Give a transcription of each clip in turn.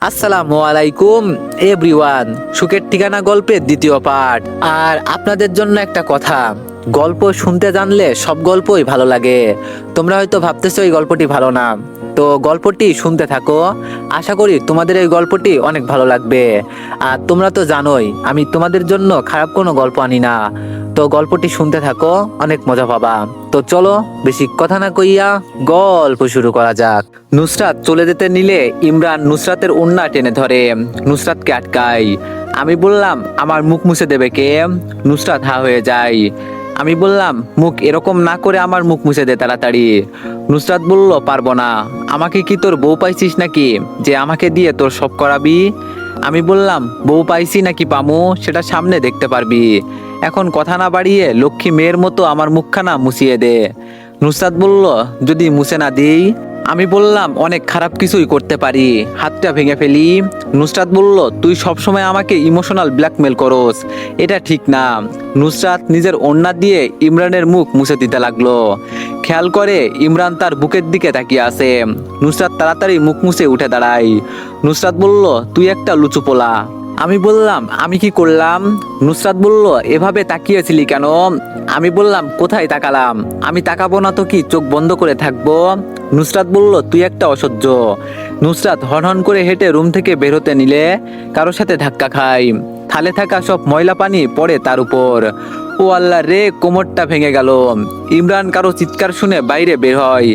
আসসালামু আলাইকুম এভরিওয়ান। সুখের ঠিকানা গল্পের দ্বিতীয় পার্ট। আর আপনাদের জন্য একটা কথা, গল্প শুনতে জানলে সব গল্পই ভালো লাগে। তোমরা হয়তো ভাবতেছো এই গল্পটি ভালো না, তো গল্পটি শুনতে থাকো। আশা করি তোমাদের এই গল্পটি অনেক ভালো লাগবে। আর তোমরা তো জানোই আমি তোমাদের জন্য খারাপ কোনো গল্প আনি না। তো গল্পটি শুনতে থাকো, অনেক মজা পাবা। তো চলো বেশি কথা না কইয়া গল্প শুরু করা যাক। নুসরাত চলে যেতে নিলে ইমরান নুসরাতের ওড়না টেনে ধরে নুসরাতকে আটকায়। আমি বললাম, আমার মুখ মুছে দেবে কে? নুসরাত হা হয়ে যায়। আমি বললাম, মুখ এরকম না করে আমার মুখ মুছে দে তাড়াতাড়ি। নুসরাত বলল, পারবো না। আমাকে কি তোর বউ পাইছিস নাকি যে আমাকে দিয়ে তোর সব করাবি? আমি বললাম, বউ পাইছি নাকি পামু সেটা সামনে দেখতে পারবি। এখন কথা না বাড়িয়ে লক্ষ্মী মেয়ের মতো আমার মুখখানা মুছিয়ে দে। নুসরাত বলল, যদি মুছে না দিই? আমি বললাম, অনেক খারাপ কিছুই করতে পারি, হাতটা ভেঙে ফেলি। নুসরাত বলল, তুই সবসময় আমাকে ইমোশনাল ব্ল্যাকমেল করস, এটা ঠিক না। নুসরাত নিজের ওড়না দিয়ে ইমরানের মুখ মুছে দিতে লাগলো। খেয়াল করে ইমরান তার বুকের দিকে তাকিয়ে আছে। নুসরাত তাড়াতাড়ি মুখ মুছে উঠে দাঁড়ায়। নুসরাত বলল, তুই একটা লুচু পোলা। আমি বললাম, আমি কি করলাম? নুসরাত বলল, এভাবে তাকিয়েছিলি কেন? আমি বললাম, কোথায় তাকালাম? আমি তাকাবো না তো কি চোখ বন্ধ করে থাকবো? নুসরাত বলল, তুই একটা অসহ্য। নুসরাত হনহন করে হেঁটে রুম থেকে বের হতে নিলে কারোর সাথে ধাক্কা খায়। থালে থাকা সব ময়লা পানি পড়ে তার উপর। ও আল্লাহ রে, কোমরটা ভেঙে গেল। ইমরান কারো চিৎকার শুনে বাইরে বের হয়,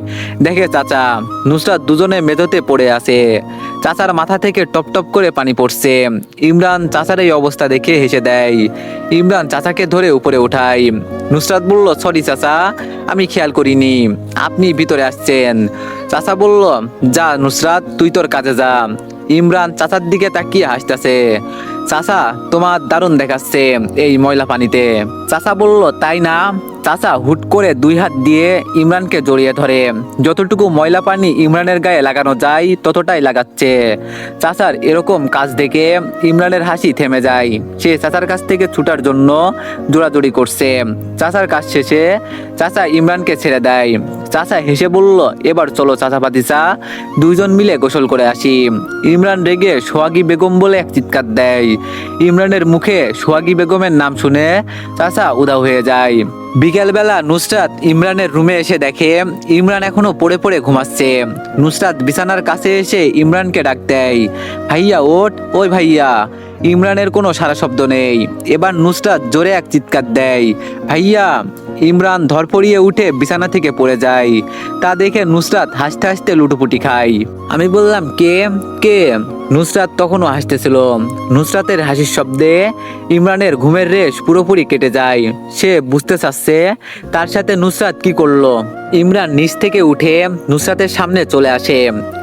দেখে চাচা নুসরাত দুজনে মেঝেতে পড়ে আছে। চাচার মাথা থেকে টপ টপ করে পানি পড়ছে। ইমরান চাচার এই অবস্থা দেখে হেসে দেয়। ইমরান চাচাকে ধরে উপরে উঠায়। নুসরাত বলল, সরি চাচা, আমি খেয়াল করিনি আপনি ভিতরে আসছেন। চাচা বলল, যা নুসরাত, তুই তোর কাজে যা। ইমরান চাচার দিকে তাকিয়ে হাসতেছে। চাচা, তোমার দারুণ দেখাচ্ছে এই ময়লা পানিতে। চাচা বলল, তাই না? চাচা হুট করে দুই হাত দিয়ে ইমরানকে জড়িয়ে ধরে যতটুকু ময়লা পানি ইমরানের গায়ে লাগানো যায় ততটাই লাগাচ্ছে। চাচার এরকম কাজ দেখে ইমরানের হাসি থেমে যায়। সে চাচার কাছ থেকে ছুটার জন্য জোড়াজড়ি করছে। চাচার কাজ শেষে চাচা ইমরানকে ছেড়ে দেয়। চাচা হেসে বলল, এবার চলো চাচা ভাতিজা, দুইজন মিলে গোসল করে আসি। ইমরান রেগে সোহাগী বেগম বলে এক চিৎকার দেয়। ইমরানের মুখে সোহাগী বেগমের নাম শুনে চাচা উধাও হয়ে যায়। বিকেলবেলা নুসরাত ইমরানের রুমে এসে দেখে ইমরান এখনো পড়ে পড়ে ঘুমাচ্ছে। নুসরাত বিছানার কাছে এসে ইমরানকে ডাক দেয়, ভাইয়া ওঠ, ওই ভাইয়া। ইমরানের কোনো সারা শব্দ নেই। এবার নুসরাত জোরে এক চিৎকার দেয়, ভাইয়া। ইমরান ধরপড়িয়ে উঠে বিছানা থেকে পড়ে যায়। তা দেখে নুসরাত হাসতে হাসতে লুটোপুটি খায়। আমি বললাম, কে কে? নুসরাত তখনও হাসতেছিল। নুসরাতের হাসির শব্দে ইমরানের ঘুমের রেশ পুরোপুরি কেটে যায়। সে বুঝতে চাচ্ছে তার সাথে নুসরাত কি করলো। ইমরান নিচ থেকে উঠে নুসরাতের সামনে চলে আসে।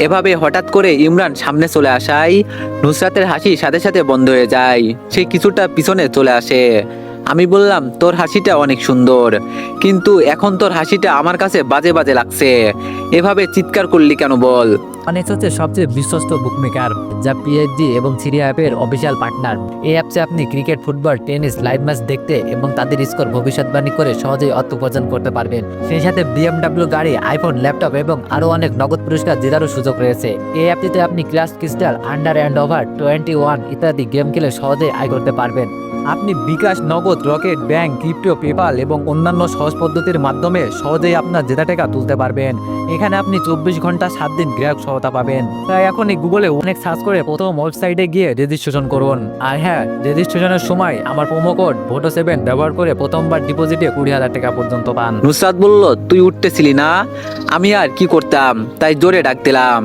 এভাবে হঠাৎ করে ইমরান সামনে চলে আসায় নুসরাতের হাসি সাথে সাথে বন্ধ হয়ে যায়। সে কিছুটা পিছনে চলে আসে। আমি বললাম, তোর হাসিটা অনেক সুন্দর, কিন্তু এখন তোর হাসিটা আমার কাছে বাজে বাজে লাগছে। এভাবে চিৎকার করলি কেন বল? অনেক হচ্ছে সবচেয়ে বিশ্বস্ত বুকমেকার, যা পিএইচডি এবং সিরিয়া অ্যাপের অফিসিয়াল পার্টনার। এই অ্যাপসে আপনি cricket, football, tennis live match দেখতে এবং তাদের স্কোর ভবিষ্যৎবাণী করে সহজেই অর্থ উপার্জন করতে পারবেন। সেই সাথে বিএমডব্লিউ গাড়ি, আইফোন, ল্যাপটপ এবং আরও অনেক নগদ পুরস্কার জেতারও সুযোগ রয়েছে। এই অ্যাপটিতে আপনি class crystal, under and over 21 ইত্যাদি গেম খেলে সহজেই আয় করতে পারবেন। আপনি বিকাশ, নগদ, রকেট, ব্যাংক, ক্রিপ্টো, পেপাল এবং অন্যান্য সহজ পদ্ধতির মাধ্যমে সহজেই আপনার জেতা টাকা তুলতে পারবেন। এখানে আপনি 24 ঘন্টা 7 দিন গ্রাহক সহায়তা পাবেন। তাই এখনই গুগলে অনেক সার্চ করে প্রথম ওয়েবসাইটে গিয়ে রেজিস্ট্রেশন করুন। আর হ্যাঁ, রেজিস্ট্রেশনের সময় আমার প্রোমো কোড VOTO7 ব্যবহার করে প্রথমবার ডিপোজিটে 20,000 টাকা পর্যন্ত পান। নুসরাত বলল, তুই উঠতেছিলি না? আমি আর কি করতাম, তাই জোরে ডাক দিলাম।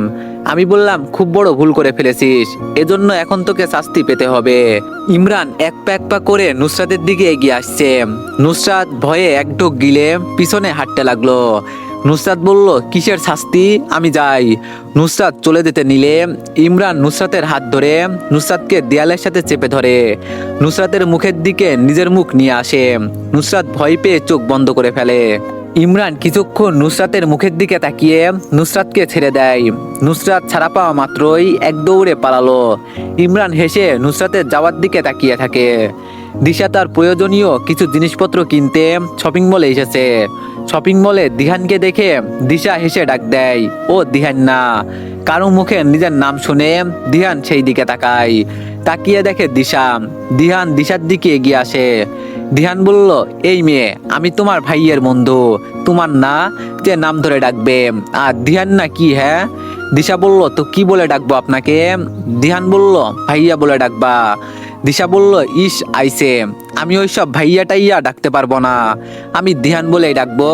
আমি বললাম, খুব বড় ভুল করে ফেলেছিস, এজন্য এখন তোকে শাস্তি পেতে হবে। ইমরান এক পা করে নুসরাতের দিকে এগিয়ে আসছে। নুসরাত ভয়ে এক ঢোক গিলে পিছনে হাঁটতে লাগলো। নুসরাত বলল, কিসের শাস্তি? আমি যাই। নুসরাত চলে যেতে নিলে ইমরান নুসরাতের হাত ধরে নুসরাতকে দেয়ালের সাথে চেপে ধরে নুসরাতের মুখের দিকে নিজের মুখ নিয়ে আসে। নুসরাত ভয় পেয়ে চোখ বন্ধ করে ফেলে। ইমরান কিছুক্ষণ নুসরাতের মুখের দিকে তাকিয়ে নুসরাতকে ছেড়ে দেয়। নুসরাত ছাড়া পাওয়া মাত্রই এক দৌড়ে পালালো। ইমরান হেসে নুসরাতের যাওয়ার দিকে তাকিয়ে থাকে। দিশা তার প্রয়োজনীয় কিছু জিনিসপত্র কিনতে শপিং মলে এসেছে। শপিং মলে দিহানকে দেখে দিশা হেসে ডাক দেয়, ও দিহান না। কারো মুখে নিজের নাম শুনে দিহান সেই দিকে তাকায়। তাকিয়ে দেখে দিশা। দিহান দিশার দিকে এগিয়ে আসে। দিহান বলল, এই মেয়ে, আমি তোমার ভাইয়ের বন্ধু, তোমার না যে নাম ধরে ডাকবে। আর দিহান না কি? হ্যাঁ। দিশা বলল, তো কি বলে ডাকবো আপনাকে? দিহান বলল, ভাইয়া বলে ডাকবা। দিশা বলল, ইস আইসে, আমি ওইসব ভাইয়া টাইয়া ডাকতে পারবো না, আমি দিহান বলেই ডাকবো।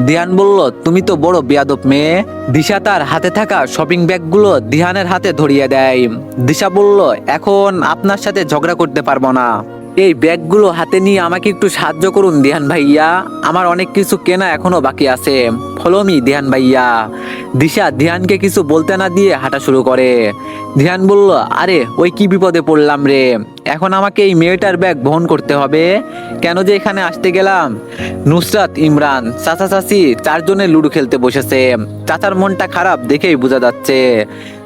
দিহান বলল, তুমি তো বড় বেয়াদব মেয়ে। দিশা তার হাতে থাকা শপিং ব্যাগগুলো দিহানের হাতে ধরিয়ে দেয়। দিশা বলল, এখন আপনার সাথে ঝগড়া করতে পারবো না, এই ব্যাগগুলো হাতে নিয়ে আমাকে একটু সাহায্য করুন দিহান ভাইয়া, আমার অনেক কিছু কেনা এখনো বাকি আছে, ফলো মি দিহান ভাইয়া। দিশা দিহানকে কিছু বলতে না দিয়ে হাঁটা শুরু করে। দিহান বলল, আরে ওই কি বিপদে পড়লাম রে, এখন আমাকে এই মেয়েটার ব্যাগ বহন করতে হবে, কেন যে এখানে আসতে গেলাম। নুসরাত, ইমরান, চাচা চাচি চারজনে লুডো খেলতে বসেছে। চাচার মনটা খারাপ দেখেই বোঝা যাচ্ছে।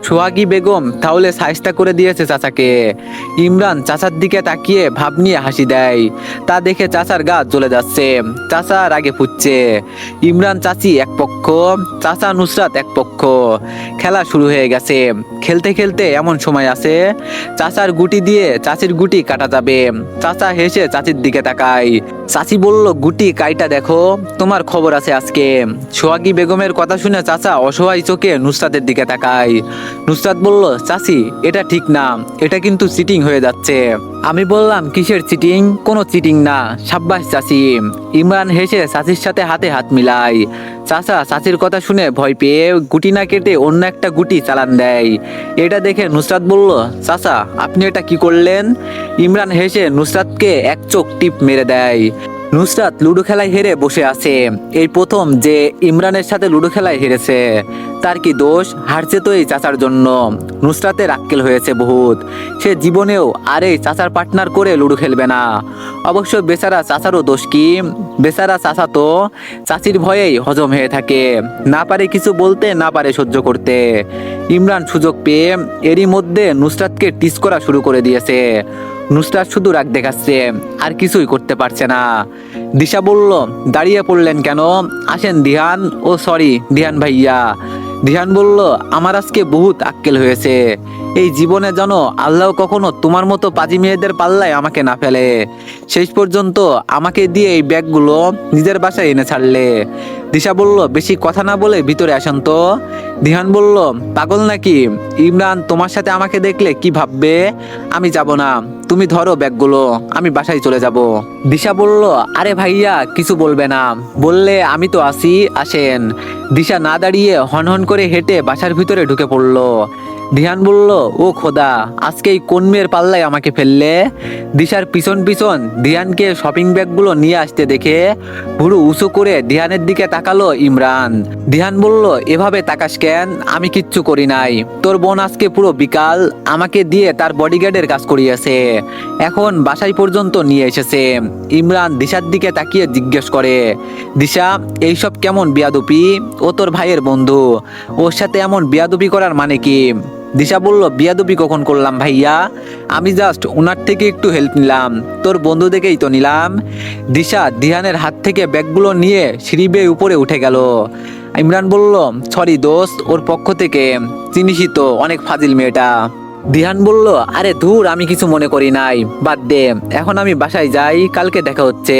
সোহাগী বেগম তাহলে সাইজটা করে দিয়েছে চাচাকে। ইমরান চাচার দিকে তাকিয়ে ভাব নিয়ে হাসি দেয়, তা দেখে চাচার গা জ্বলে যাচ্ছে। চাচা রাগে ফুটছে। ইমরান চাচি এক পক্ষ, চাচা নুসরাত এক পক্ষ। খেলা শুরু হয়ে গেছে। খেলতে খেলতে এমন সময় আছে চাচার গুটি দিয়ে চাচির গুটি কাটা যাবে। চাচা হেসে চাচির দিকে তাকায়। চাচি বলল, গুটি কাইটা দেখো, তোমার খবর আছে আজকে। সোহাগী বেগমের কথা শুনে চাচা অসহায় চোখে নুসরাতের দিকে তাকায়। নুসরাত বলল, চাচি এটা ঠিক না, এটা কিন্তু চিটিং হয়ে যাচ্ছে। আমি বললাম, কিসের চিটিং? কোনো চিটিং না, সাব্বাস চাচি। ইমরান হেসে চাচির সাথে হাতে হাত মিলায়। চাচা চাচির কথা শুনে ভয় পেয়ে গুটি না কেটে অন্য একটা গুটি চালান দেয়। এটা দেখে নুসরাত বলল, চাচা আপনি এটা কি করলেন? ইমরান হেসে নুসরাতকে এক চোখ টিপ মেরে দেয়। নুসরাত লুডো খেলায় হেরে বসে আছে। এই প্রথম যে ইমরানের সাথে লুডো খেলায় হেরেছে। তার কি দোষ? হারছে তো এই চাচার জন্য। নুসরাতের আক্কেল হয়েছে বহুত, সে জীবনেও আর এই চাচার পার্টনার করে লুডো খেলবে না। অবশ্য বেচারা চাচারও দোষ কি? বেচারা চাচা তো চাচির ভয়েই হজম হয়ে থাকে, না পারে কিছু বলতে, না পারে সহ্য করতে। ইমরান সুযোগ পেয়ে এরই মধ্যে নুসরাতকে টিস করা শুরু করে দিয়েছে। নুসরাত শুধু রাগ দেখাচ্ছে, আর কিছুই করতে পারছে না। দিশা বলল, দাঁড়িয়ে পড়লেন কেন? আসেন দিহান, ও সরি দিহান ভাইয়া। দিহান বলল, আমার আজকে বহুত আক্কেল হয়েছে, এই জীবনে জানো আল্লাহ কখনো তোমার মতো পাজি মেয়েদের পাল্লায় আমাকে না ফেলে। শেষ পর্যন্ত আমাকে দিয়ে এই ব্যাগগুলো নিজের বাসায় এনে ছাড়লে। দিশা বলল, বেশি কথা না বলে ভিতরে আসেন তো। দিহান বলল, পাগল নাকি? ইমরান তোমার সাথে আমাকে দেখলে কি ভাববে? আমি যাব না, তুমি ধরো ব্যাগগুলো, আমি বাসায় চলে যাব। দিশা বলল, আরে ভাইয়া কিছু বলবে না, বললে আমি তো আছি, আসেন। দিশা না দাঁড়িয়ে হনহন করে হেঁটে বাসার ভিতরে ঢুকে পড়লো। দিহান বলল, ও খোদা, আজকেই কোন মেয়ের পাল্লায় আমাকে ফেললে? দিশার পিছন পিছন দিহানকে শপিং ব্যাগগুলো নিয়ে আসতে দেখে ভুরু উঁচু করে দিহানের দিকে তাকালো ইমরান। দিহান বলল, এভাবে তাকাস কেন? আমি কিচ্ছু করি নাই, তোর বোন আজকে পুরো বিকাল আমাকে দিয়ে তার বডিগার্ডের কাজ করিয়েছে, এখন বাসায় পর্যন্ত নিয়ে এসেছে। ইমরান দিশার দিকে তাকিয়ে জিজ্ঞেস করে, দিশা এইসব কেমন বিয়াদুপি? ও তোর ভাইয়ের বন্ধু, ওর সাথে এমন বিয়াদুপি করার মানে কি? দিশা বলল, বিয়াদুপি কখন করলাম ভাইয়া? আমি জাস্ট ওনার থেকে একটু হেল্প নিলাম, তোর বন্ধু দেখেই তো নিলাম। দিশা দিহানের হাত থেকে ব্যাগগুলো নিয়ে সিঁড়ি বেয়ে উপরে উঠে গেল। ইমরান বলল, সরি দোস্ত, ওর পক্ষ থেকে, চিনিসই তো অনেক ফাজিল মেয়েটা। দিহান বলল, আরে ধুর, আমি কিছু মনে করি নাই, বাদ দে, এখন আমি বাসায় যাই, কালকে দেখা হচ্ছে।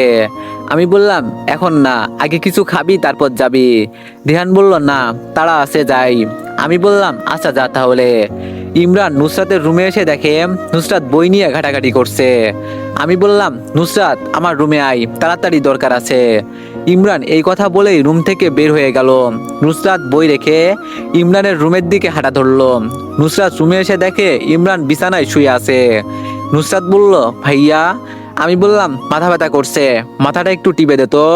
আমি বললাম, এখন না, আগে কিছু খাবি তারপর যাবি। দিহান বলল, না তাড়া আছে, যাই। আমি বললাম, আচ্ছা যা তাহলে। ইমরান নুসরাতের রুমে এসে দেখে নুসরাত বই নিয়ে ঘাটাঘাটি করছে। আমি বললাম, নুসরাত আমার রুমে আয়, তাড়াতাড়ি দরকার আছে। ইমরান এই কথা বলেই রুম থেকে বের হয়ে গেল। নুসরাত বই রেখে ইমরানের রুমের দিকে হাঁটা ধরলো। নুসরাত রুমে এসে দেখে ইমরান বিছানায় শুয়ে আছে। নুসরাত বলল, ভাইয়া। আমি বললাম, মাথা ব্যথা করছে, মাথাটা একটু টিপে দে তো।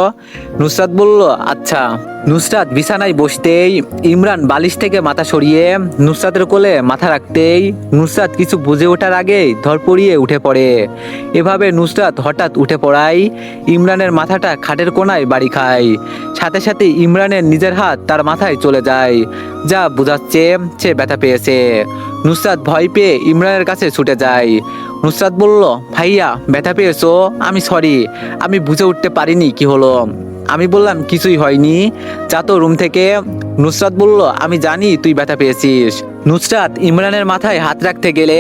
নুসরাত বলল, আচ্ছা। নুসরাত বিছানায় বসতেই ইমরান বালিশ থেকে মাথা সরিয়ে নুসরাতের কোলে মাথা রাখতেই নুসরাত কিছু বুঝে ওঠার আগেই ধরপড়িয়ে উঠে পড়ে। এভাবে নুসরাত হঠাৎ উঠে পড়ায় ইমরানের মাথাটা খাটের কোনায় বাড়ি খায়। সাথে সাথে ইমরানের নিজের হাত তার মাথায় চলে যায়, যা বোঝাচ্ছে সে ব্যথা পেয়েছে। নুসরাত ভয় পেয়ে ইমরানের কাছে ছুটে যায়। নুসরাত বলল, ভাইয়া ব্যথা পেয়েছো? আমি সরি, আমি বুঝে উঠতে পারিনি কি হলো। আমি বললাম কিছুই হয়নি, যা তো রুম থেকে। নুসরাত বলল আমি জানি তুই ব্যথা পেয়েছিস। নুসরাত ইমরানের মাথায় হাত রাখতে গেলে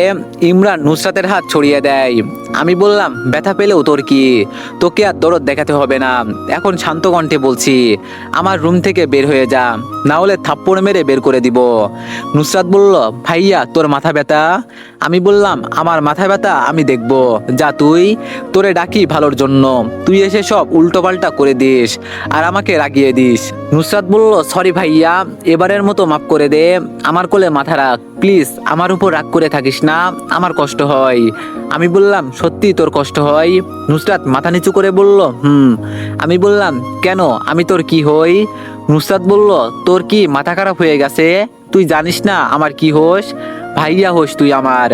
ইমরান নুসরাতের হাত ছড়িয়ে দেয়। আমি বললাম ব্যথা পেলেও তোর কি, তোকে আর দরদ দেখাতে হবে না, এখন শান্ত কণ্ঠে বলছি আমার রুম থেকে বের হয়ে যা, না হলে থাপ্পড় মেরে বের করে দিব। নুসরাত বলল ভাইয়া তোর মাথা ব্যথা? আমি বললাম আমার মাথা ব্যথা আমি দেখব, যা তুই, তোরে ডাকি ভালোর জন্য, তুই এসে সব উল্টোপাল্টা করে দিস আর আমাকে রাগিয়ে দিস। নুসরাত বলল সরি ভাইয়া, এবারের মতো মাফ করে দে, আমার কোলে মাথা রাখ প্লিজ, আমার উপর রাগ করে থাকিস না, আমার কষ্ট হয়। আমি বললাম সত্যি তোর কষ্ট হয়? নুসরাত মাথা নিচু করে বলল আমি বললাম কেন, আমি তোর কি হই? নুসরাত বলল তোর কি মাথা খারাপ হয়ে গেছে? তুই জানিস না আমার কি হোস? ভাইয়া হোস তুই আমার।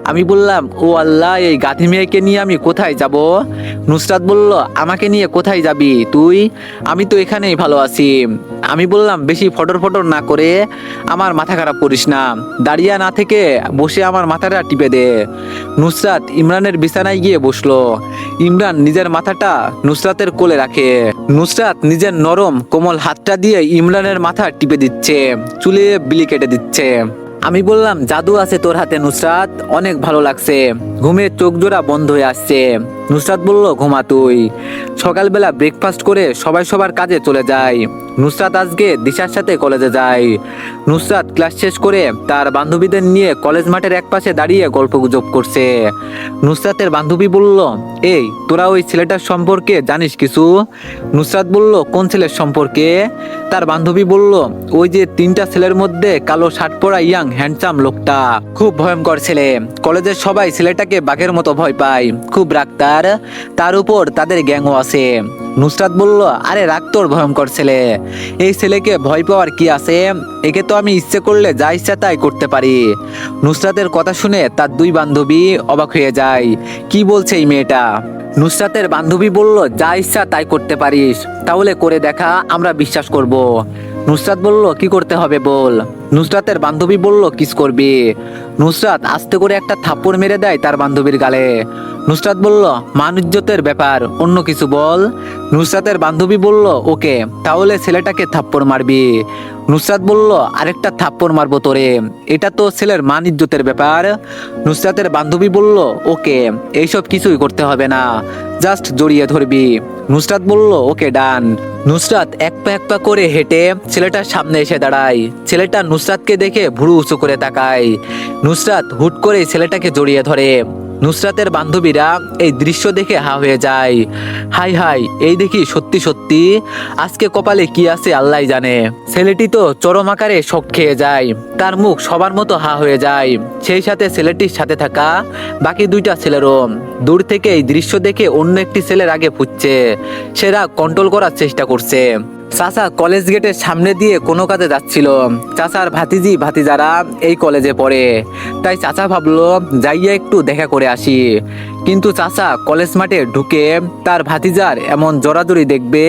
আমি বললাম ও আল্লাহ, এই গাধি মেয়েকে নিয়ে আমি কোথায় যাব? নুসরাত বলল আমাকে নিয়ে কোথায় যাবি তুই? আমি তো এখানেই ভালো আছি। আমি বললাম বেশি ফটর ফটর না করে আমার মাথা খারাপ করিস না, দাঁড়িয়ে না থেকে বসে আমার মাথাটা টিপে দে। নুসরাত ইমরানের বিছানায় গিয়ে বসলো। ইমরান নিজের মাথাটা নুসরাতের কোলে রাখে। নুসরাত নিজের নরম কোমল হাতটা দিয়ে ইমরানের মাথা টিপে দিচ্ছে, চুলে বিলি কেটে দিচ্ছে। আমি বললাম জাদু আছে তোর হাতে নুসরাত, অনেক ভালো লাগছে, ঘুমের চোখ জোড়া বন্ধ হয়ে আসছে। নুসরাত বলল ঘুমা তুই। সকালবেলা ব্রেকফাস্ট করে সবাই সবার কাজে চলে যায়। নুসরাত আজকে দিশার সাথে কলেজে যায়। নুসরাত ক্লাস শেষ করে তার বান্ধবীদের নিয়ে কলেজ মাঠের একপাশে দাঁড়িয়ে গল্প গুজব করছে। নুসরাতের বান্ধবী বলল এই তোরা ওই ছেলেটার সম্পর্কে জানিস কিছু? নুসরাত বলল কোন ছেলের সম্পর্কে? তার বান্ধবী বলল ওই যে তিনটা ছেলের মধ্যে কালো শার্ট পরা ইয়াং হ্যান্ডসাম লোকটা, খুব ভয়ঙ্কর ছেলে, কলেজের সবাই ছেলেটাকে বাঘের মতো ভয় পায়, খুব রাগ তার উপর তাদের গ্যাংও আছে। নুসরাত বলল আরে রাগ তোর ভয়ঙ্কর ছেলে, এই ছেলেকে ভয় পাওয়ার কি আছে, একে তো আমি ইচ্ছে করলে যা ইচ্ছা তাই করতে পারি। নুসরাতের কথা শুনে তার দুই বান্ধবী অবাক হয়ে যায়, কি বলছে এই মেয়েটা? নুসরাতের বান্ধবী বলল যা ইচ্ছা তাই করতে পারিস, তাহলে করে দেখা, আমরা বিশ্বাস করব। নুসরাত বলল কি করতে হবে বল। নুসরাতের বান্ধবী বলল কিস করবি। নুসরাত আস্তে করে একটা থাপ্পড় মেরে দেয় তার বান্ধবীর গালে। নুসরাত বলল মান ইজ্জতের ব্যাপার, অন্য কিছু বল। নুসরাতের বান্ধবী বলল ওকে, তাহলে ছেলেটাকে থাপ্পড় মারবি। নুসরাত বলল আরেকটা থাপ্পড় মারবো তোরে, এটা তো ছেলের মান ইজ্জতের ব্যাপার। নুসরাতের বান্ধবী বলল ওকে, এইসব কিছুই করতে হবে না, জাস্ট জড়িয়ে ধরবি। নুসরাত বলল ওকে ডান। নুসরাত এক পা করে হেঁটে ছেলেটার সামনে এসে দাঁড়ায়। ছেলেটা নুসরাতকে দেখে ভুরু উঁচু করে তাকায়। নুসরাত হুট করে ছেলেটাকে জড়িয়ে ধরে। নুসরাতের বান্ধবীরা এই দৃশ্য দেখে হা হয়ে যায়। হাই হাই, এই দেখি সত্যি সত্যি আজকে কপালে কি আছে আল্লাহ জানে। ছেলেটি তো চরম আকারে শক খেয়ে যায়, তার মুখ সবার মতো হা হয়ে যায়, সেই সাথে ছেলেটির সাথে থাকা বাকি দুইটা ছেলেরও। দূর থেকে এই দৃশ্য দেখে অন্য একটি ছেলের আগে ফুটছে, সেরা কন্ট্রোল করার চেষ্টা করছে। চাচা কলেজ গেটের সামনে দিয়ে কোনো কাজে যাচ্ছিল। চাচার ভাতিজি ভাতিজারা এই কলেজে পড়ে, তাই চাচা ভাবলো যাইয়া একটু দেখা করে আসি। কিন্তু চাচা কলেজ মাঠে ঢুকে তার ভাতিজার এমন জোরাজুরি দেখবে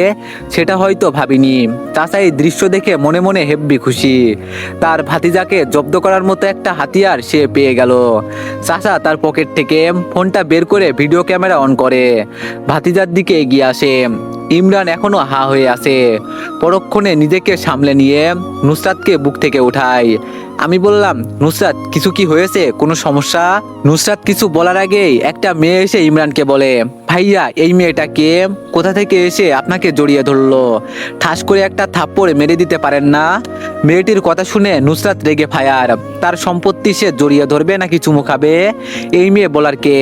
সেটা হয়তো ভাবিনি। চাচা এই দৃশ্য দেখে মনে মনে হেব্বি খুশি, তার ভাতিজাকে জব্দ করার মতো একটা হাতিয়ার সে পেয়ে গেল। চাচা তার পকেট থেকে ফোনটা বের করে ভিডিও ক্যামেরা অন করে ভাতিজার দিকে এগিয়ে আসে। ইমরান এখনো হা হয়ে আছে। পরক্ষণে নিজেকে সামলে নিয়ে নুসরাতকে বুক থেকে উঠায়। আমি বললাম নুসরাত কিছু কি হয়েছে, কোনো সমস্যা? নুসরাত কিছু বলার আগেই একটা মেয়ে এসে ইমরানকে বলে ভাইয়া এই মেয়েটা কে, কোথা থেকে এসে আপনাকে জড়িয়ে ধরলো, ঠাস করে একটা থাপ্পড় মেরে দিতে পারেন না? মেয়েটির কথা শুনে নুসরাত রেগে ফায়ার, তার সম্পত্তি সে জড়িয়ে ধরবে নাকি চুমু খাবে? এই মেয়ে বলার কে?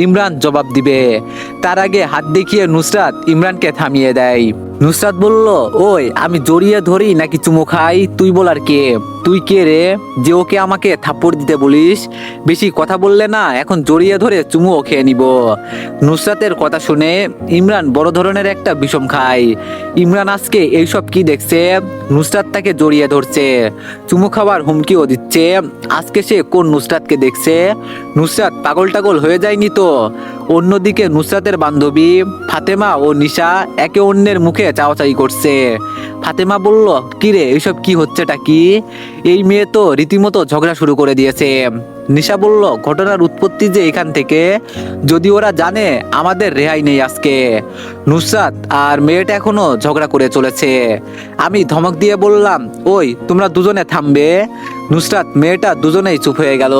ইমরান জবাব দিবে, তার আগে হাত দেখিয়ে নুসরাত ইমরানকে থামিয়ে দেয়। নুসরাত বলল ওই আমি জড়িয়ে ধরি নাকি চুমু খাই, তুই বলার কে? তুই কে রে যে ওকে আমাকে থাপ্পড় দিতে বলিস? বেশি কথা বললে না এখন জড়িয়ে ধরে চুমুও খেয়ে নিব। নুসরাতের কথা শুনে ইমরান বড় ধরনের একটা বিষম খায়। ইমরান আজকে এইসব কি দেখছে? নুসরাত তাকে জড়িয়ে ধরছে, চুমু খাওয়ার হুমকিও দিচ্ছে। আজকে সে কোন নুসরাতকে দেখছে? নুসরাত পাগল টাগল হয়ে যায়নি তো? অন্যদিকে নুসরাতের বান্ধবী ফাতেমা ও নিশা একে অন্যের মুখে চাওয়াচাই করছে। ফাতেমা বলল কিরে এইসব কি হচ্ছেটা কি? এই মেয়ে তো রীতিমতো ঝগড়া শুরু করে দিয়েছে। নিশা বলল, ঘটনার উৎপত্তি যে এখান থেকে, যদি ওরা জানে আমাদের রেহাই নেই আজকে। নুসরাত আর মেয়েটা এখনো ঝগড়া করে চলেছে। আমি ধমক দিয়ে বললাম, ওই তোমরা দুজনে থামবে। নুসরাত মেয়েটা দুজনেই চুপ হয়ে গেল।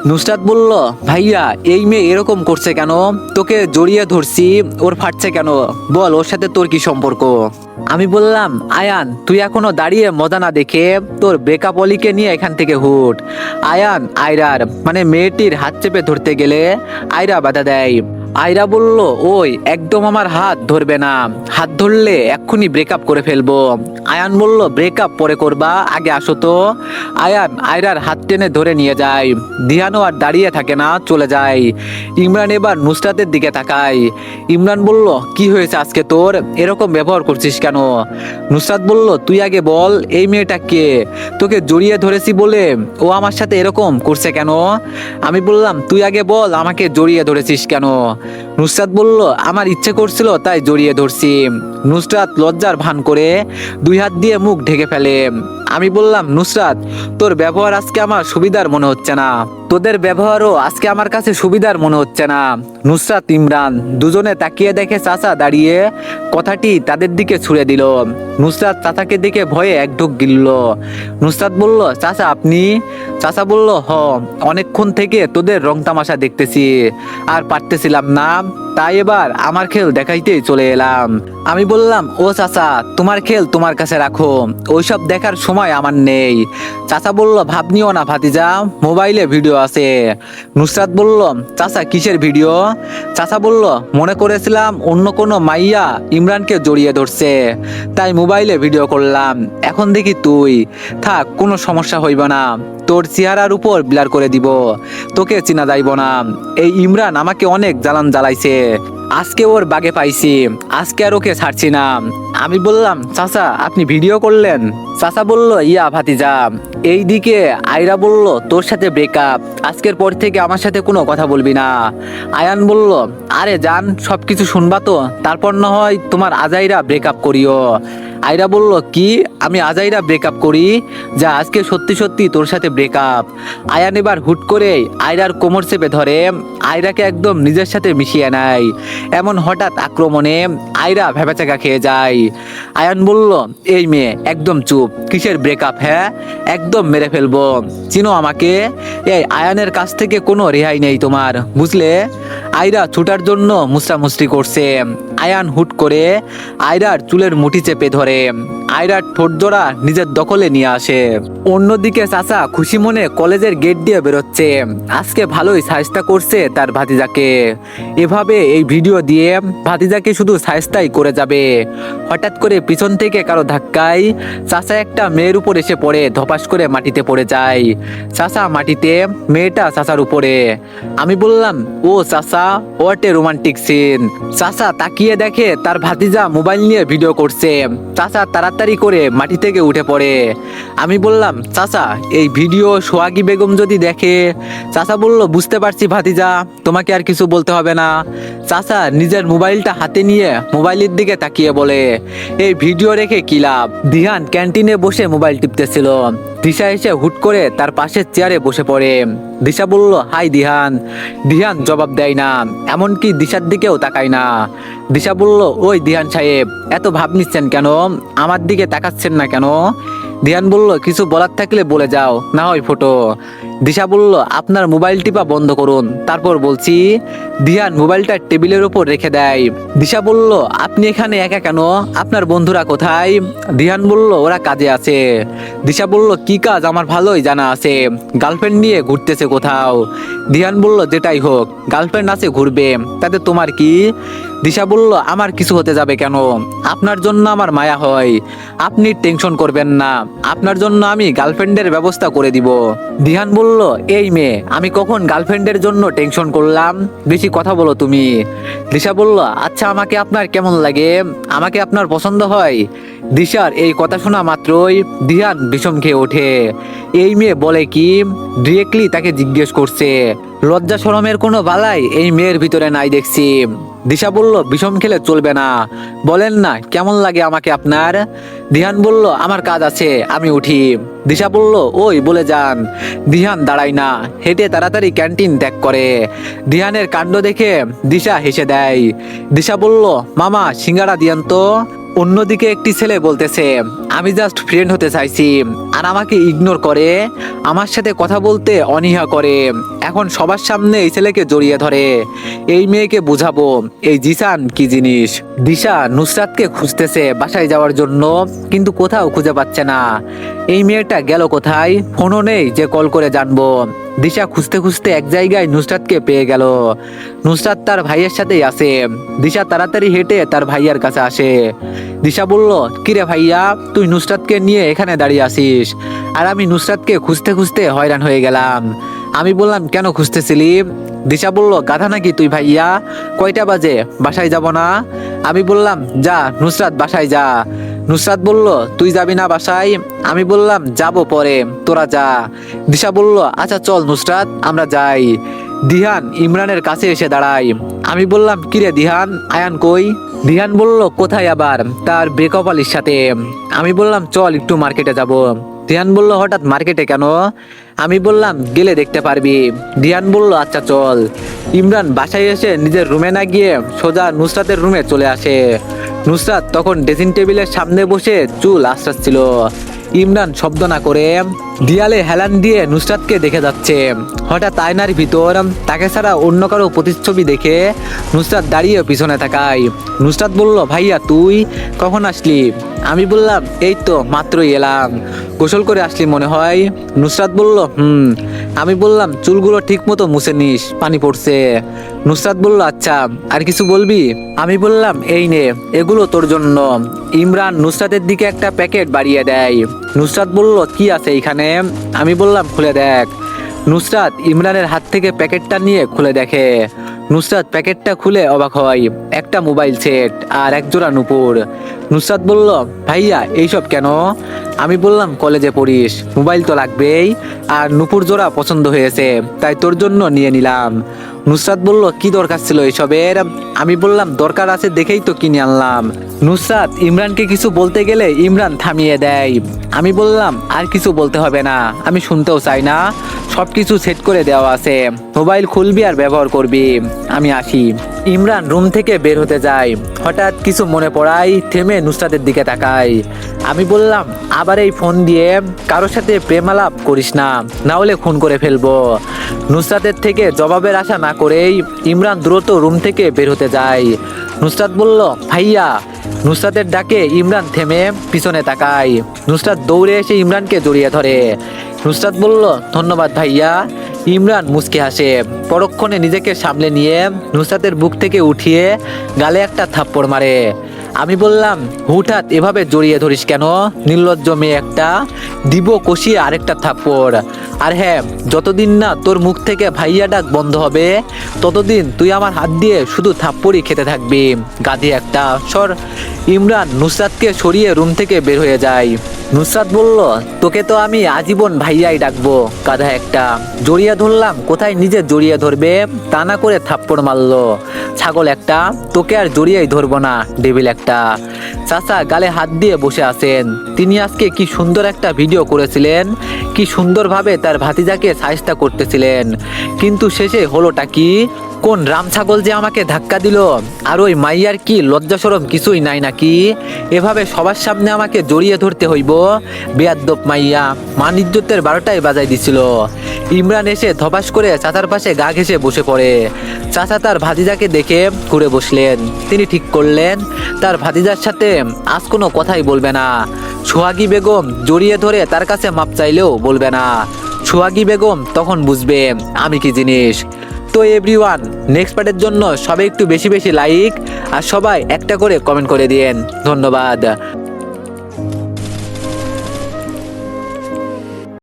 নুসরাত বলল, ভাইয়া এই মেয়ে এরকম করছে কেন? তোকে জড়িয়ে ধরছি, ওর ফাটছে কেন? বল ওর সাথে তোর কি সম্পর্ক? আমি বললাম, আয়ান তুই এখনো দাঁড়িয়ে মজা না দেখে তোর ব্রেকআপ অলিকে নিয়ে এখান থেকে হুট। আয়ান আয়রার মানে মেয়েটির হাত চেপে ধরতে গেলে আয়রা বাধা দেয়। আয়রা বলল, ওই একদম আমার হাত ধরবে না, হাত ধরলে এক্ষুনি ব্রেকআপ করে ফেলবো। আয়ান বলল, ব্রেকআপ পরে করবা, আগে আসো তো। আয়ান আয়রার হাত টেনে ধরে নিয়ে যায়। দিহানও আর দাঁড়িয়ে থাকে না, চলে যায়। ইমরান এবার নুসরাতের দিকে তাকায়। ইমরান বলল, কি হয়েছে আজকে তোর, এরকম ব্যবহার করছিস কেন? নুসরাত বলল, তুই আগে বল এই মেয়েটা কে? তোকে জড়িয়ে ধরেছি বলে ও আমার সাথে এরকম করছে কেন? আমি বললাম, তুই আগে বল আমাকে জড়িয়ে ধরেছিস কেন? নুসরাত বলল, আমার ইচ্ছে করছিল তাই জড়িয়ে ধরছি। নুসরাত লজ্জার ভান করে 2 হাত দিয়ে মুখ ঢেকে ফেলে। আমি বললাম, নুসরাত তোর ব্যবহার আজকে আমার সুবিধার মনে হচ্ছে না, তোদের ব্যবহারও আজকে আমার কাছে সুবিধার মনে হচ্ছে না। নুসরাত ইমরান দুজনে তাকিয়ে দেখে চাচা দাঁড়িয়ে, কথাটি তাদের দিকে ছুড়ে দিল। নুসরাত চাচাকে দেখে ভয়ে এক ঢোক গিলল। নুসরাত বলল, চাচা আপনি? চাচা বলল, অনেকক্ষণ থেকে তোদের রং তামাশা দেখতেছি, আর পারতেছিলাম না, তাই এবার আমার খেল দেখাইতেই চলে এলাম। আমি বললাম, ও চাচা তোমার খেল তোমার কাছে রাখো, ওইসব দেখার সময় আমার নেই। চাচা বলল, ভাব নিও না ভাতিজা, মোবাইলে ভিডিও আছে। নুসরাত বলল, চাচা কিসের ভিডিও? চাচা বলল, মনে করেছিলাম অন্য কোনো মাইয়া ইমরানকে জড়িয়ে ধরছে, তাই মোবাইলে ভিডিও করলাম। এখন দেখি তুই, থাক কোনো সমস্যা হইব না, তোর চেহারার উপর ব্লার করে দিব, তোকে চিনা যাইব না। এই ইমরান আমাকে অনেক জ্বালান জ্বালাইছে, আজকে ওর বাগে পাইছি, আজকে আর ওকে ছাড়ছি না। আমি বললাম, চাচা আপনি ভিডিও করলেন? চাচা বলল, ইয়া ভাতিজা। এইদিকে আয়রা বলল, তোর সাথে ব্রেকআপ, আজকের পর থেকে আমার সাথে কোনো কথা বলবি না। আয়ান বলল, আরে জান সবকিছু শুনবা তো, তারপর না হয় তোমার আজাইরা ব্রেকআপ করিও। আয়রা বলল, কি আমি আজাইরা ব্রেকআপ করি? যা আজকে সত্যি সত্যি তোর সাথে ব্রেকআপ। আয়ান এবার হুট করে আয়রার কোমর চেপে ধরে আয়রাকে একদম নিজের সাথে মিশিয়ে নেয়। এমন হঠাৎ আক্রমণে আয়রা ভেবাচাকা খেয়ে যায়। আয়ান বলল, এই মেয়ে একদম চুপ, কিসের ব্রেকআপ? হ্যাঁ একদম মেরে ফেলবো, চিনো আমাকে? এই আয়ানের কাছ থেকে কোনো রেহাই নেই তোমার, বুঝলে? আয়রা ছুটার জন্য মুচড়ামুচড়ি করছে। আয়ান হুট করে আয়রার চুলের মুঠি চেপে ধরে আয়রার ঠোঁট জোড়া নিজের দখলে নিয়ে আসে। অন্যদিকে চাচা খুশি মনে কলেজের গেট দিয়ে বেরোচ্ছে, আজকে ভালোই সাজটা করছে তার ভাতিজাকে। এভাবে এই ভিডিও দিয়ে ভাতিজাকে শুধু সাজটাই করে যাবে। হঠাৎ করে পিছন থেকে কারো ধাক্কায় চাচা একটা মেয়ের উপর এসে পড়ে, ধপাস করে মাটিতে পড়ে যায়। চাচা মাটিতে, মেয়েটা চাচার উপরে। আমি বললাম, ও চাচা হোয়াট এ রোমান্টিক সিন। চাচা তাকিয়ে দেখে তার ভাতিজা মোবাইল নিয়ে ভিডিও করছে। চাচা তাড়াতাড়ি করে মাটি থেকে উঠে পড়ে। আমি বললাম, চাচা এই ভিডিও সোহাগী বেগম যদি দেখে? চাচা বলল, বুঝতে পারছি ভাতিজা, তোমাকে আর কিছু বলতে হবে না। চাচা নিজের মোবাইলটা হাতে নিয়ে মোবাইলের দিকে তাকিয়ে বলে, এই ভিডিও রেখে কি লাভ? দিহান ক্যান্টিনে বসে মোবাইল টিপতেছিল। দিশা এসে হুট করে তার পাশের চেয়ারে বসে পড়ে। দিশা বলল, হাই দিহান। দিহান জবাব দেয় না, এমনকি দিশার দিকেও তাকায় না। দিশা বলল, ওই দিহান সাহেব এত ভাব নিচ্ছেন কেন, আমার দিকে তাকাচ্ছেন না কেন? দিহান বলল, কিছু বলার থাকলে বলে যাও, না হয় ফটো। দিশা বলল, আপনার মোবাইল টিপা বন্ধ করুন, তারপর বলছি। দিহান মোবাইলটা টেবিলের উপর রেখে দেয়। দিশা বলল, আপনি এখানে একা কেন, আপনার বন্ধুরা কোথায়? দিহান বলল, ওরা কাজে আছে। দিশা বলল, কি কাজ আমার ভালোই জানা আছে, গার্লফ্রেন্ড নিয়ে ঘুরতেছে কোথাও। দিহান বলল, যেটাই হোক, গার্লফ্রেন্ড আছে ঘুরবে, তাতে তোমার কি? দিশা বলল, আমার কিছু হতে যাবে কেন, আপনার জন্য আমার মায়া হয়, আপনি টেনশন করবেন না, আপনার জন্য আমি গার্লফ্রেন্ডের ব্যবস্থা করে দিব। দিহান বলল, এই মেয়ে আমি কখন গার্লফ্রেন্ডের জন্য টেনশন করলাম, বেশি কথা বলো তুমি। দিশা বলল, আচ্ছা আমাকে আপনার কেমন লাগে, আমাকে আপনার পছন্দ হয়? দিশার এই কথা শোনা মাত্রই দিহান বিষম খেয়ে ওঠে। এই মেয়ে বলে কি, ডিরেক্টলি তাকে জিজ্ঞেস করছে। লজ্জা শরমের কোনো বালাই এই মেয়ের ভিতরে নাই দেখছি। দিশা বলল, বিষম খেলে চলবে না, বলেন না কেমন লাগে আমাকে আপনার। দিহান বলল, আমার কাজ আছে, আমি উঠি। দিশা বলল, ওই বলে যান। দিহান দাঁড়ায় না, হেঁটে তাড়াতাড়ি ক্যান্টিন ত্যাগ করে। দিহানের কাণ্ড দেখে দিশা হেসে দেয়। দিশা বলল, মামা সিঙ্গারা দিয়েন তো। অন্যদিকে একটি ছেলে বলতেছে, আমি জাস্ট ফ্রেন্ড হতে চাইছি, আর আমাকে ইগনোর করে, আমার সাথে কথা বলতে অনীহা করে। এখন সবার সামনে এই ছেলেকে জড়িয়ে ধরে। এই মেয়েকে বুঝাবো এই জিসান কি জিনিস। দিশা নুসরাতকে খুঁজতেছে বাসায় যাওয়ার জন্য, কিন্তু কোথাও খুঁজে পাচ্ছে না। এই মেয়েটা গেল কোথায়, ফোনও নেই যে কল করে জানবো। দিশা খুঁজতে খুঁজতে এক জায়গায় নুসরাতকে পেয়ে গেল। নুসরাত তার ভাইয়ের সাথেই আছে। দিশা তাড়াতাড়ি হেঁটে তার ভাইয়ার কাছে আসে। দিশা বলল, কিরে ভাইয়া, তুই নুসরাতকে নিয়ে এখানে দাঁড়িয়ে আসিস, আর আমি নুসরাতকে খুঁজতে খুঁজতে হয়রান হয়ে গেলাম। আমি বললাম, কেন খুঁজতেছিলি? দিশা বলল, গাধা নাকি তুই ভাইয়া, কয়টা বাজে, বাসায় যাব না? আমি বললাম, যা নুসরাত বাসায় যা। নুসরাত বলল, তুই যাবি না বাসায়? আমি বললাম, যাব পরে, তোরা যা। দিশা বলল, আচ্ছা চল নুসরাত, আমরা যাই। দিহান ইমরানের কাছে এসে দাঁড়াই। আমি বললাম, কিরে দিহান, আয়ান কই? দিহান বলল, কোথায় আবার, তার ব্রেকআপ আলীর সাথে। আমি বললাম, চল একটু মার্কেটে যাব। দিহান বলল, হঠাৎ মার্কেটে কেন? আমি বললাম, গেলে দেখতে পারবি। দিহান বলল, আচ্ছা চল। ইমরান বাসায় এসে নিজের রুমে না গিয়ে সোজা নুসরাতের রুমে চলে আসে। নুসরাত তখন ড্রেসিং টেবিলের সামনে বসে চুল আঁচড়াচ্ছিল। ইমরান শব্দ না করে দেয়ালে হেলান দিয়ে নুসরাতকে দেখে যাচ্ছে। হঠাৎ আয়নার ভিতর তাকে ছাড়া অন্য কারো প্রতিচ্ছবি দেখে নুসরাত দাঁড়িয়ে পিছনে তাকায়। নুসরাত বলল, ভাইয়া তুই কখন আসলি? আমি বললাম, এই তো মাত্রই এলাম, গোসল করে আসলি মনে হয়। নুসরাত বলল, আমি বললাম, চুলগুলো ঠিক মতো মুছে নিস, পানি পড়ছে। নুসরাত বলল, আচ্ছা, আর কিছু বলবি? আমি বললাম, এই নে, এগুলো তোর জন্য। ইমরান নুসরাতের দিকে একটা প্যাকেট বাড়িয়ে দেয়। নুসরাত বলল, কি আছে এখানে? আমি বললাম, খুলে দেখ। নুসরাত ইমরানের হাত থেকে প্যাকেটটা নিয়ে খুলে দেখে। নুসরাত প্যাকেটটা খুলে অবাক হয়, একটা মোবাইল সেট আর এক জোড়া নুপুর। নুসরাত বলল, ভাইয়া এইসব কেন? আমি বললাম, কলেজে পড়িস, মোবাইল তো লাগবেই, আর নুপুর জোড়া পছন্দ হয়েছে, তাই তোর জন্য নিয়ে নিলাম। নুসরাত বলল, কি দরকার ছিল এসবের? আমি বললাম, দরকার আছে দেখেই তো কিনে আনলাম। নুসরাত ইমরানকে কিছু বলতে গেলে ইমরান থামিয়ে দেয়। আমি বললাম, আর কিছু বলতে হবে না, আমি শুনতেও চাই না, সব কিছু সেট করে দেওয়া আছে, মোবাইল খুলবি আর ব্যবহার করবি, আমি আসি। ইমরান রুম থেকে বের হতে যায়। হঠাৎ কিছু মনে পড়ায় থেমে নুসরাতের দিকে তাকায়। আমি বললাম, আবার এই ফোন দিয়ে কারোর সাথে প্রেমালাপ করিস না, না হলে খুন করে ফেলবো। নুসরাতের থেকে জবাবের আশা না করেই ইমরান দ্রুত রুম থেকে বের হতে যায়। নুসরাত বলল, ভাইয়া। নুসরাতের ডাকে ইমরান থেমে পিছনে তাকায়। নুসরাত দৌড়ে এসে ইমরানকে জড়িয়ে ধরে। নুসরাত বলল, ধন্যবাদ ভাইয়া। ইমরান মুচকে হাসে। পরক্ষণে নিজেকে সামলে নিয়ে নুসরাতের বুক থেকে উঠিয়ে গালে একটা থাপ্পড় মারে। আমি বললাম, হুটহাট এভাবে জড়িয়ে ধরিস কেন, নির্লজ্জ মেয়ে একটা, দিব কষিয়ে আরেকটা থাপ্পড়। আর হ্যাঁ, যতদিন না তোর মুখ থেকে ভাইয়া ডাক বন্ধ হবে, ততদিন তুই আমার হাত দিয়ে শুধু থাপ্পড়ই খেতে থাকবি, গাধি একটা, সর। ইমরান নুসরাতকে সরিয়ে রুম থেকে বের হয়ে যায়। নুসরাত বলল, তোকে তো আমি আজীবন ভাইয়াই ডাকবো, গাধা একটা। জড়িয়ে ধরলাম, কোথায় নিজে জড়িয়ে ধরবে, তা না করে থাপ্পড় মারলো, ছাগল একটা। তোকে আর জড়িয়েই ধরবো না, ডেভিল একটা। চাচা গালে হাত দিয়ে বসে আছেন। তিনি আজকে কি সুন্দর একটা ভিডিও করেছিলেন, কি সুন্দরভাবে তার ভাতিজাকে সাহায্য করতেছিলেন, কিন্তু শেষে হলোটা কি? কোন রাম ছাগল যে আমাকে ধাক্কা দিল, আর ওই মাইয়ার কি লজ্জা শরম কিছুই নাই নাকি? এভাবে সবার সামনে আমাকে জড়িয়ে ধরতে হইব? বেয়াদ্দপ মাইয়া, মান ইজ্জতের 12টাই বাজাই দিছিল। ইমরান এসে ধপাস করে চাচার পাশে গা ঘেঁষে বসে পড়ে। চাচা তার ভাতিজাকে দেখে ঘুরে বসলেন। তিনি ঠিক করলেন তার ভাতিজার সাথে আজ কোনো কথাই বলবে না। সোহাগী বেগম জড়িয়ে ধরে তার কাছে মাপ চাইলেও বলবে না। সোহাগী বেগম তখন বুঝবে আমি কি জিনিস। তো এভরিওয়ান, নেক্সট পার্টের জন্য সবাই একটু বেশি বেশি লাইক আর সবাই একটা করে কমেন্ট করে দিয়েন। ধন্যবাদ।